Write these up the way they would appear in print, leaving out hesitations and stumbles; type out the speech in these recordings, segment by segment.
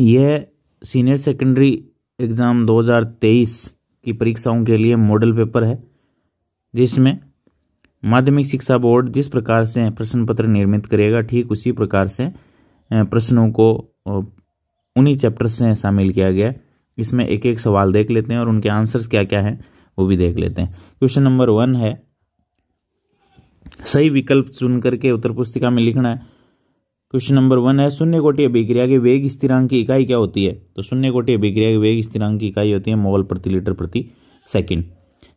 यह senior secondary exam 2023 की परीक्षाओं के लिए मॉडल पेपर है, जिसमें माध्यमिक शिक्षा बोर्ड जिस प्रकार से प्रश्न पत्र निर्मित करेगा ठीक उसी प्रकार से प्रश्नों को उन्हीं चैप्टर से शामिल किया गया है। इसमें एक एक सवाल देख लेते हैं और उनके आंसर्स क्या क्या हैं वो भी देख लेते हैं। क्वेश्चन नंबर 1 है, सही विकल्प चुन करके उत्तर पुस्तिका में लिखना है। क्वेश्चन नंबर 1 है, शून्य कोटि अभिक्रिया के वेग स्थिरांक की इकाई क्या होती है? तो शून्य कोटि अभिक्रिया के वेग स्थिरांक की इकाई होती है मोल प्रति लीटर प्रति सेकंड।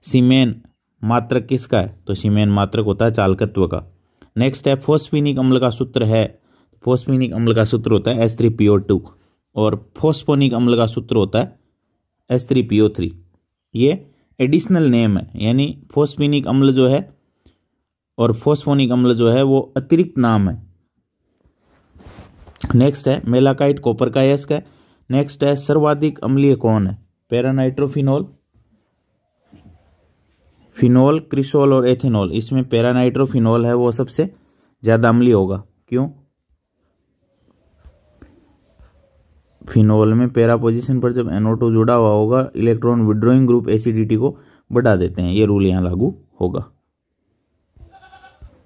सीमेन मात्रक किसका है? तो सीमेन मात्रक होता है चालकत्व का। नेक्स्ट है, फोस्फेनिक अम्ल का सूत्र है। फोस्फेनिक अम्ल का सूत्र होता है H3PO2 और फोस्फोनिक अम्ल का सूत्र होता है H3PO3। ये एडिशनल नेम है, यानी फोस्फेनिक अम्ल जो है और फोस्फोनिक अम्ल जो है वो अतिरिक्त नाम है। नेक्स्ट है, मेलाकाइट कॉपर का अयस्क है। नेक्स्ट है, सर्वाधिक अम्लीय कौन है? पैरानाइट्रोफिनोल, फिनोल, क्रिसोल और एथेनॉल। इसमें पैरानाइट्रोफिनोल है वो सबसे ज्यादा अम्लीय होगा। क्यों? फिनोल में पैरा पोजीशन पर जब NO2 जुड़ा हुआ होगा, इलेक्ट्रॉन विड्रॉइंग ग्रुप एसिडिटी को बढ़ा देते हैं। ये रूल यहां लागू होगा।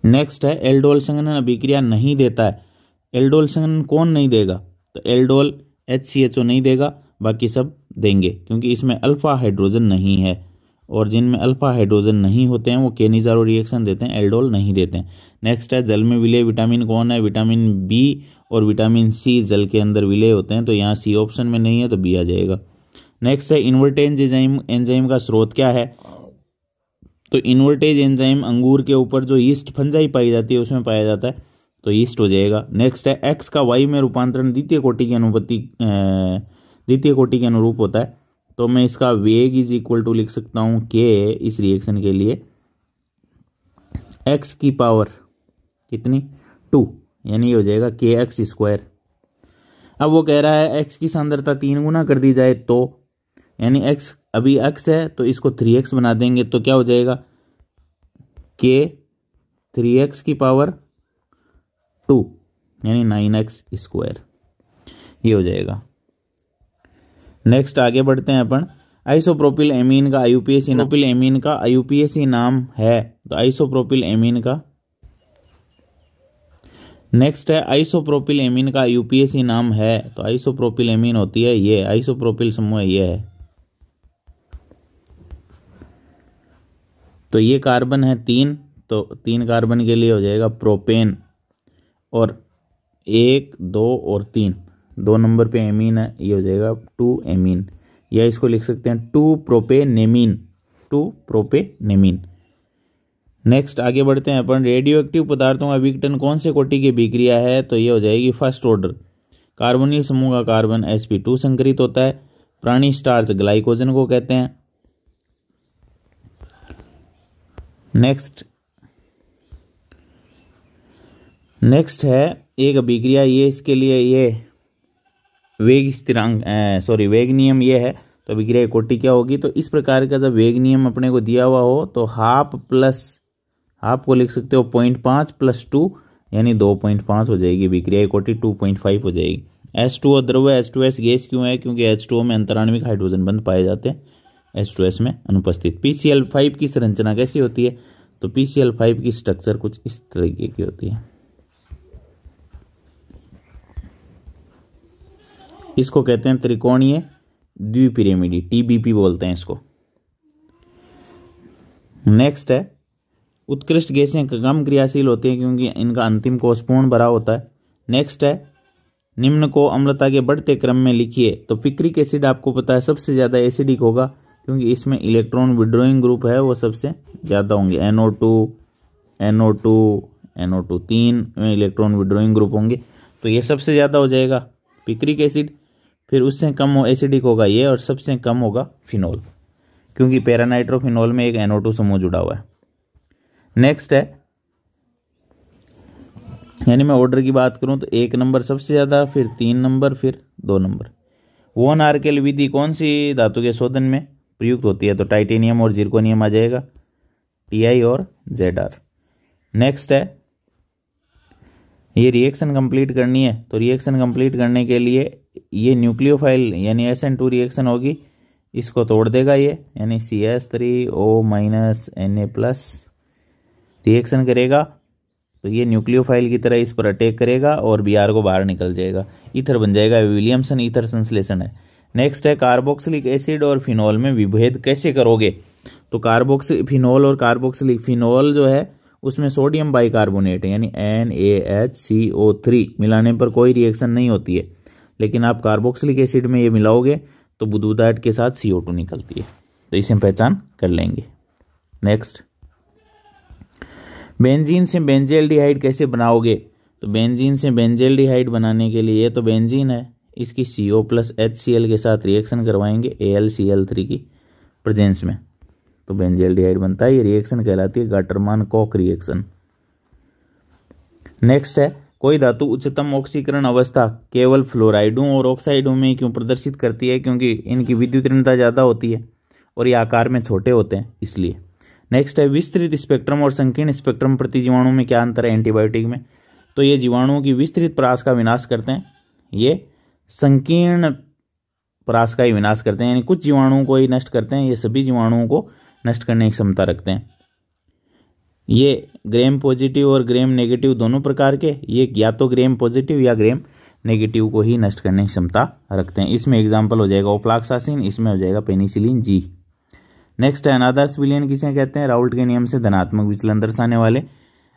नेक्स्ट है, एल्डोल संघनन अभिक्रिया नहीं देता है। एल्डोल संघनन कौन नहीं देगा? तो एल्डोल HCHO नहीं देगा, बाकी सब देंगे, क्योंकि इसमें अल्फा हाइड्रोजन नहीं है और जिनमें अल्फा हाइड्रोजन नहीं होते हैं वो केनिज़ारो रिएक्शन देते हैं, एल्डोल नहीं देते हैं। नेक्स्ट है, जल में विलेय विटामिन कौन है? विटामिन B और विटामिन C जल के अंदर विलेय होते हैं, तो यहाँ C ऑप्शन में नहीं है तो B आ जाएगा। नेक्स्ट है, इन्वर्टेज एंजाइम का स्रोत क्या है? तो इन्वर्टेज एंजाइम अंगूर के ऊपर जो यीस्ट फंजाई पाई जाती है उसमें पाया जाता है, तो यीस्ट हो जाएगा। नेक्स्ट है, X का Y में रूपांतरण द्वितीय कोटि के अनुरूप होता है, तो मैं इसका वेग इज इक्वल टू लिख सकता हूं K इस रिएक्शन के लिए X की पावर कितनी? 2, यानी हो जाएगा KX स्क्वायर। अब वो कह रहा है X की सांद्रता 3 गुना कर दी जाए तो, यानी X अभी X है तो इसको 3X बना देंगे, तो क्या हो जाएगा? K 3X की पावर 2 यानी 9X स्क्वायर, ये हो जाएगा। नेक्स्ट आगे बढ़ते हैं अपन। आइसोप्रोपिल एमीन का IUPAC नाम है, तो आइसोप्रोपिल एमीन का। नेक्स्ट है, आइसोप्रोपिल एमीन का IUPAC नाम है, तो आइसोप्रोपिल एमीन होती है ये, आइसोप्रोपिल समूह ये है। तो ये कार्बन है 3, तो 3 कार्बन के लिए हो जाएगा प्रोपेन, और 1, 2 और 3 2 नंबर पे एमीन है, ये हो जाएगा 2 एमीन, या इसको लिख सकते हैं 2 प्रोपेनेमीन। नेक्स्ट आगे बढ़ते हैं अपन। रेडियो एक्टिव पदार्थों का विघटन कौन से कोटि की अभिक्रिया है? तो ये हो जाएगी फर्स्ट ऑर्डर। कार्बोनिल समूह का कार्बन sp2 संकरित होता है। प्राणी स्टार्च ग्लाइकोजन को कहते हैं। नेक्स्ट है एक अभिक्रिया, ये इसके लिए ये वेग नियम ये है, तो अभिक्रिया कोटि क्या होगी? तो इस प्रकार का जब वेग नियम अपने को दिया हुआ हो तो हाफ को लिख सकते हो 0.5 + 2 यानी 2.5 हो जाएगी। अभिक्रिया कोटि 2.5 हो जाएगी। H2O द्रव है, H2S गैस क्यों है? क्योंकि H2O में अंतराण्विक हाइड्रोजन बंध पाए जाते हैं, H2S में अनुपस्थित। PCl5 की संरचना कैसी होती है? तो PCl5 की स्ट्रक्चर कुछ इस तरीके की होती है। इसको कहते हैं त्रिकोणीय द्विपिरामिडी, TBP बोलते हैं इसको। नेक्स्ट है, उत्कृष्ट गैसें कम क्रियाशील होती हैं क्योंकि इनका अंतिम कोष पूर्ण भरा होता है। नेक्स्ट है, निम्न को अम्लता के बढ़ते क्रम में लिखिए। तो पिक्रिक एसिड आपको पता है सबसे ज्यादा एसिडिक होगा, क्योंकि इसमें इलेक्ट्रॉन विड्रॉइंग ग्रुप है वो सबसे ज्यादा होंगे। NO2 3 में इलेक्ट्रॉन विड्रॉइंग ग्रुप होंगे, तो ये सबसे ज्यादा हो जाएगा पिक्रिक एसिड। फिर उससे कम एसिडिक होगा ये, और सबसे कम होगा फिनोल, क्योंकि पैरानाइट्रोफिनोल में एक NO2 समूह जुड़ा हुआ है। नेक्स्ट है, यानी मैं ऑर्डर की बात करूं तो 1 नंबर सबसे ज्यादा, फिर 3 नंबर, फिर 2 नंबर। वॉन आर्केल विधि कौन सी धातु के शोधन में प्रयुक्त होती है? तो टाइटेनियम और जिरकोनियम आ जाएगा, Ti और Zr। नेक्स्ट है, ये रिएक्शन कंप्लीट करनी है, तो रिएक्शन कंप्लीट करने के लिए ये न्यूक्लियोफाइल यानी SN2 रिएक्शन होगी, इसको तोड़ देगा ये, यानी CH3O Na+ रिएक्शन करेगा तो ये न्यूक्लियोफाइल की तरह इस पर अटैक करेगा और Br को बाहर निकल जाएगा, ईथर बन जाएगा। विलियमसन ईथर संश्लेषण है। नेक्स्ट है कार्बोक्सिलिक एसिड और फिनॉल में विभेद कैसे करोगे। तो फिनॉल और कार्बोक्सिलिक, फिनॉल जो है उसमें सोडियम बाइकार्बोनेट है यानी NaHCO3 मिलाने पर कोई रिएक्शन नहीं होती है, लेकिन आप कार्बोक्सिलिक एसिड में ये मिलाओगे तो बुदबुदाहट के साथ CO2 निकलती है, तो इसे हम पहचान कर लेंगे। नेक्स्ट, बेंजीन से बेंजेल्डिहाइड कैसे बनाओगे। तो बेंजीन से बेंजेल्डिहाइड बनाने के लिए, ये तो बेंजीन है, इसकी CO + HCl के साथ रिएक्शन करवाएंगे AlCl3 की प्रेजेंस में, तो बेंजेल्डिहाइड बनता है। ये रिएक्शन कहलाती है गाटरमान कॉक रिएक्शन। नेक्स्ट है, कोई धातु उच्चतम ऑक्सीकरण अवस्था केवल फ्लोराइडों और ऑक्साइडों में क्यों प्रदर्शित करती है, क्योंकि इनकी विद्युत ऋणता ज़्यादा होती है और ये आकार में छोटे होते हैं इसलिए। नेक्स्ट है, विस्तृत स्पेक्ट्रम और संकीर्ण स्पेक्ट्रम प्रति जीवाणु में क्या अंतर है एंटीबायोटिक में। तो ये जीवाणुओं की विस्तृत परास का विनाश करते हैं, ये संकीर्ण परास का ही विनाश करते हैं, यानी कुछ जीवाणुओं को ही नष्ट करते हैं, ये सभी जीवाणुओं को नष्ट करने की क्षमता रखते हैं। ये ग्रेम पॉजिटिव और ग्रेम नेगेटिव दोनों प्रकार के, ये या तो ग्रेम पॉजिटिव या ग्रेम नेगेटिव को ही नष्ट करने की क्षमता रखते हैं। इसमें एग्जाम्पल हो जाएगा ओफ्लॉक्सासिन, इसमें हो जाएगा पेनिसिलिन जी। नेक्स्ट है, अनादर्श विलयन किसे कहते हैं। राउल्ट के नियम से धनात्मक विचलन दर्शाने वाले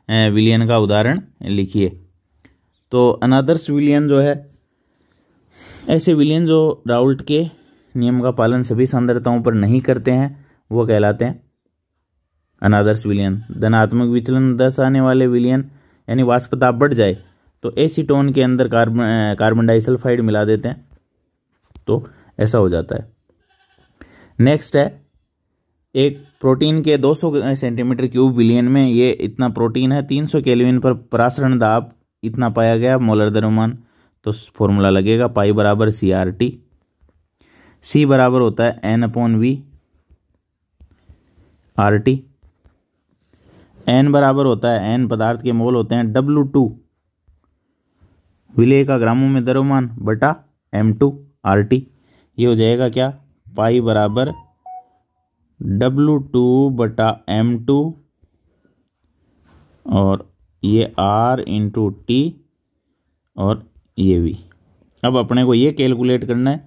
विलयन का उदाहरण लिखिए। तो अनादर्श विलयन जो है, ऐसे विलयन जो राउल्ट के नियम का पालन सभी सांद्रताओं पर नहीं करते हैं वो कहलाते हैं अनादर्श विलयन। धनात्मक विचलन दर्शाने वाले विलयन यानी वाष्प दाब बढ़ जाए तो एसीटोन के अंदर कार्बन डाइसल्फाइड मिला देते हैं, तो ऐसा हो जाता है। नेक्स्ट है, एक प्रोटीन के 200 सेंटीमीटर क्यूब विलयन में ये इतना प्रोटीन है, 300 केल्विन पर परासरण दाब इतना पाया गया मोलर द्रव्यमान, तो फॉर्मूला लगेगा पाई बराबर CRT, C बराबर होता है N/V RT, N बराबर होता है, N पदार्थ के मोल होते हैं, W2 विलेय का ग्रामों में द्रव्यमान बटा M2 RT। ये हो जाएगा क्या, पाई बराबर W2 बटा M2 और ये R इंटू T और ये भी। अब अपने को ये कैलकुलेट करना है,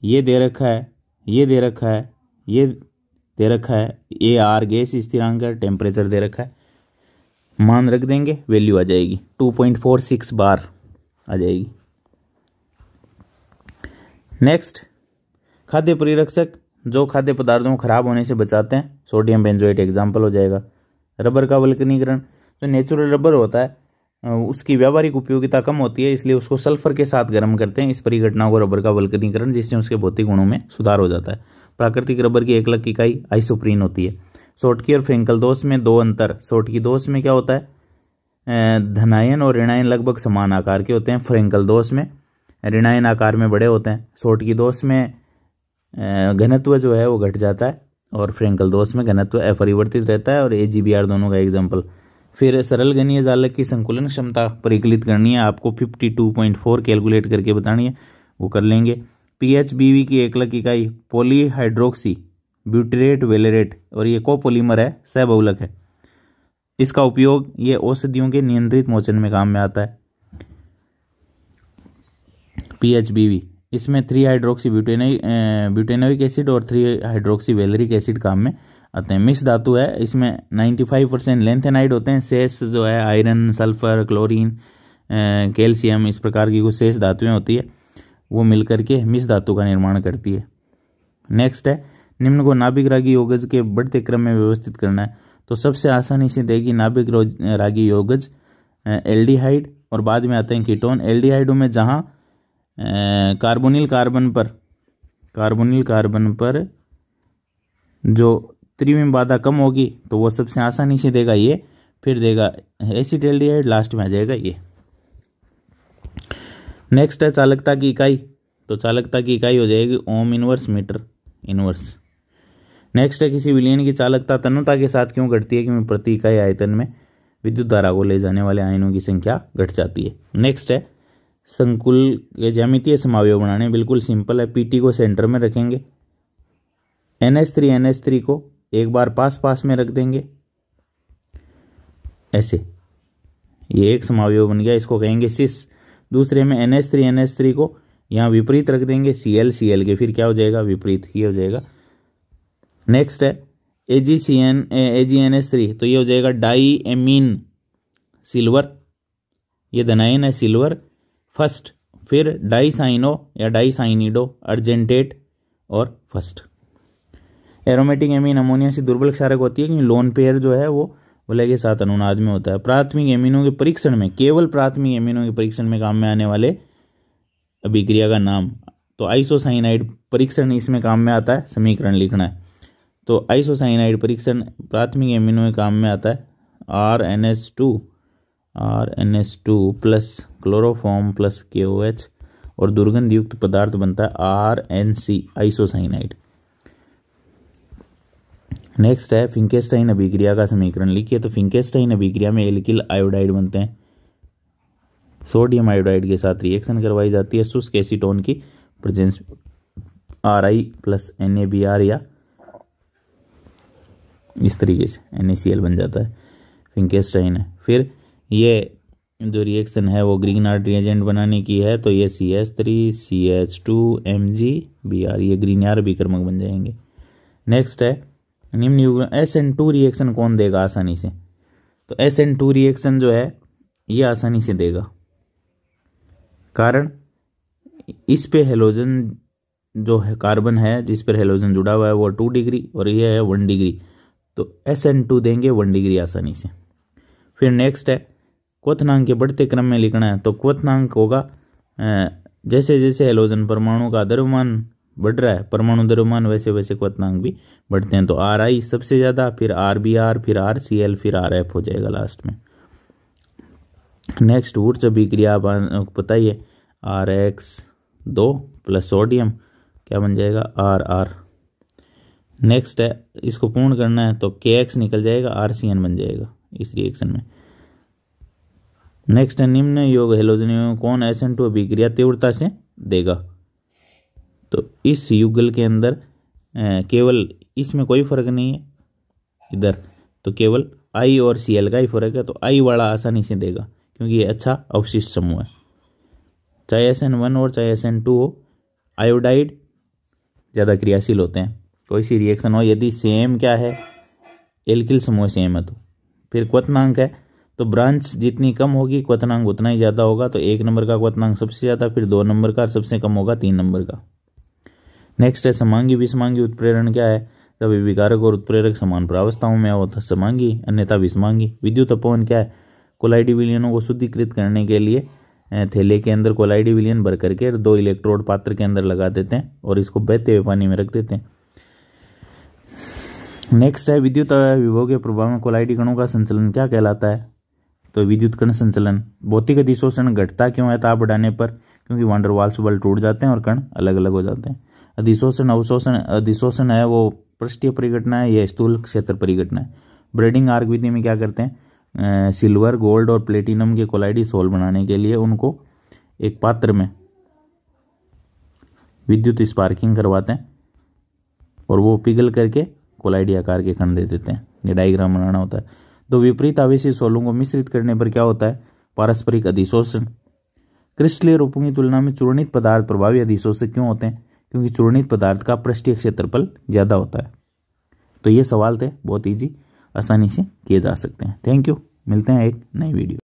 ये दे रखा है, ये दे रखा है, ये दे रखा है, ये R गैस स्थिरांक है, टेम्परेचर दे रखा है, मान रख देंगे, वैल्यू आ जाएगी 2.46 बार आ जाएगी। नेक्स्ट, खाद्य परिरक्षक जो खाद्य पदार्थों को खराब होने से बचाते हैं, सोडियम बेंजोएट एग्जाम्पल हो जाएगा। रबर का वल्कनीकरण, जो नेचुरल रबर होता है उसकी व्यावहारिक उपयोगिता कम होती है, इसलिए उसको सल्फर के साथ गर्म करते हैं, इस परिघटना को रबर का वल्कनीकरण, जिससे उसके भौतिक गुणों में सुधार हो जाता है। प्राकृतिक रबर की एकलक इकाई आइसोप्रीन होती है। सोटकी और फ्रेंकल दोष में दो अंतर। सोटकी दोष में क्या होता है, धनायन और ऋणायन लगभग समान आकार के होते हैं, फ्रेंकल दोष में ऋणायन आकार में बड़े होते हैं। सोटकी दोष में घनत्व जो है वो घट जाता है और फ्रेंकल दोष में घनत्व अपरिवर्तित रहता है, और AgBr दोनों का एग्जाम्पल। फिर सरल घनीय जालक की संकुलन क्षमता परिकलित करनी है, आपको 52.4 कैलकुलेट करके बतानी है, वो कर लेंगे। PHBV की एकलक इकाई पॉलीहाइड्रोक्सी ब्यूटेरेट वेलेरेट, और ये कोपोलीमर है, सहबहुलक है। इसका उपयोग ये औषधियों के नियंत्रित मोचन में काम में आता है। PHBV, इसमें 3-हाइड्रोक्सी ब्यूटेनोइक एसिड और 3-हाइड्रोक्सी वेलेरिक एसिड काम में आते हैं। मिक्स धातु है, इसमें 95% लेंथेनाइड होते हैं, शेष जो है आयरन, सल्फर, क्लोरीन, कैल्शियम, इस प्रकार की कुछ शेष धातुएं होती है, वो मिलकर के मिश्र धातु का निर्माण करती है। नेक्स्ट है, निम्न को नाभिक रागी योगज के बढ़ते क्रम में व्यवस्थित करना है, तो सबसे आसानी से देगी नाभिक रागी योगज एल्डिहाइड और बाद में आते हैं कीटोन। एल्डिहाइडों में जहाँ कार्बोनिल कार्बन पर जो त्रिविम बाधा कम होगी तो वो सबसे आसानी से देगा ये, फिर देगा एसिटाल्डिहाइड, लास्ट में आ जाएगा ये। नेक्स्ट है चालकता की इकाई, तो चालकता की इकाई हो जाएगी ohm inverse metre inverse. Next है, किसी विलयन की चालकता तन्यता के साथ क्यों घटती है, क्योंकि प्रति इकाई आयतन में विद्युत धारा को ले जाने वाले आयनों की संख्या घट जाती है। नेक्स्ट है, संकुल के ज्यामितीय समावयव बनाने बिल्कुल सिंपल है। पीटी को सेंटर में रखेंगे, NH3 को एक बार पास पास में रख देंगे ऐसे, ये एक समावयव बन गया, इसको कहेंगे सिस। दूसरे में NH3 को यहाँ विपरीत रख देंगे, Cl के फिर क्या हो जाएगा, विपरीत ही हो जाएगा। नेक्स्ट है AgNH3, तो ये हो जाएगा डाई एमीन सिल्वर, ये धनायन है सिल्वर फर्स्ट, फिर डाईसाइनो या डाईसाइनिडो अर्जेंटेट और फर्स्ट। एरोमेटिक एमीन अमोनिया से दुर्बल क्षारक होती है, क्योंकि लोन पेयर जो है वो वलय के साथ अनुनाद में होता है। प्राथमिक एमीनों के परीक्षण में, केवल प्राथमिक एमीनों के परीक्षण में काम में आने वाले अभिक्रिया का नाम, तो आइसोसाइनाइड परीक्षण इसमें काम में आता है, समीकरण लिखना है। तो आइसोसाइनाइड परीक्षण प्राथमिक एमीनों के काम में आता है, RNH2 plus chloroform plus KOH और दुर्गंध युक्त पदार्थ बनता है RNC आइसोसाइनाइड। नेक्स्ट है फिंकेस्टाइन अभिक्रिया का समीकरण लिखिए। तो फिंकेस्टाइन अभिक्रिया में एल्किल आयोडाइड बनते हैं, सोडियम आयोडाइड के साथ रिएक्शन करवाई जाती है, शुष्क एसीटोन की प्रेजेंस Ri प्लस NaBr या इस तरीके से NaCl बन जाता है, फिंकेस्टाइन है। फिर ये जो रिएक्शन है वो ग्रीनहार्ट रिएजेंट बनाने की है, तो ये CH3 CH2 Mg Br, ये ग्रीनहार्ट अभिकर्मक बन जाएंगे। नेक्स्ट है निम्न युग्म SN2 रिएक्शन कौन देगा आसानी से, तो SN2 रिएक्शन जो है ये आसानी से देगा, कारण इस पे हेलोजन जो है कार्बन है जिस पर हेलोजन जुड़ा हुआ है वो 2 डिग्री और ये है 1 डिग्री, तो SN2 देंगे 1 डिग्री आसानी से। फिर नेक्स्ट है क्वथनांक के बढ़ते क्रम में लिखना है, तो क्वथनांक होगा जैसे जैसे हेलोजन परमाणु का द्रव्यमान बढ़ रहा है, परमाणु द्रव्यमान, वैसे वैसे क्वथनांक भी बढ़ते हैं। तो Ri सबसे ज़्यादा, फिर RBr, फिर RCl, फिर RF हो जाएगा लास्ट में। नेक्स्ट वुर्त्ज अभिक्रिया आपको पता ही है, RX2 प्लस सोडियम क्या बन जाएगा, RR। नेक्स्ट है इसको पूर्ण करना है, तो KX निकल जाएगा, RCN बन जाएगा इस रिएक्शन में। नेक्स्ट है निम्न योग हेलोजन कौन SN2 अभिक्रिया तीव्रता से देगा, तो इस युगल के अंदर केवल इसमें कोई फर्क नहीं है इधर, तो केवल I और Cl का ही फर्क है, तो I वाला आसानी से देगा क्योंकि ये अच्छा अवशिष्ट समूह है। चाहे SN1 और चाहे SN2 हो, आयोडाइड ज़्यादा क्रियाशील होते हैं, कोई सी रिएक्शन हो, यदि सेम क्या है एल्किल समूह सेम है तो। फिर क्वथनांक है, तो ब्रांच जितनी कम होगी क्वथनांक उतना ही ज़्यादा होगा, तो 1 नंबर का क्वथनांक सबसे ज़्यादा, फिर 2 नंबर का, सबसे कम होगा 3 नंबर का। नेक्स्ट है समांगी विषमांगी उत्प्रेरण क्या है, जब विकारक और उत्प्रेरक समान प्रावस्थाओं में हो तो समांगी, अन्यथा विषमांगी। विद्युत अपवहन क्या है, कोलाइडी विलयनों को शुद्धिकृत करने के लिए थैले के अंदर कोलाइडी विलयन भर करके 2 इलेक्ट्रोड पात्र के अंदर लगा देते हैं और इसको बहते हुए पानी में रख देते हैं। नेक्स्ट है विद्युत विभव के प्रभाव में कोलाइडी कणों का संचलन क्या कहलाता है, तो विद्युत कण संचलन। भौतिक अधिशोषण घटता क्यों है ताप बढ़ाने पर, क्योंकि वांडर वाल्स बल टूट जाते हैं और कण अलग अलग हो जाते हैं। अधिशोषण अवशोषण, अधिशोषण है वो पृष्ठीय परिघटना है, यह स्थूल क्षेत्र परिघटना है। ब्रेडिंग आर्क विधि में क्या करते हैं, सिल्वर गोल्ड और प्लेटिनम के कोलाइडी सोल बनाने के लिए उनको एक पात्र में विद्युत स्पार्किंग करवाते हैं और वो पिघल करके कोलाइडी आकार के कण दे देते हैं। ये डायग्राम बनाना होता है। तो विपरीत आवेशी सोलों को मिश्रित करने पर क्या होता है, पारस्परिक अधिशोषण। क्रिस्टलीय रूपों की तुलना में चूर्णित पदार्थ प्रभावी अधिशोषक क्यों होते हैं, क्योंकि चूर्णित पदार्थ का पृष्ठीय क्षेत्रफल ज़्यादा होता है। तो ये सवाल थे बहुत ईजी, आसानी से किए जा सकते हैं। थैंक यू, मिलते हैं एक नई वीडियो।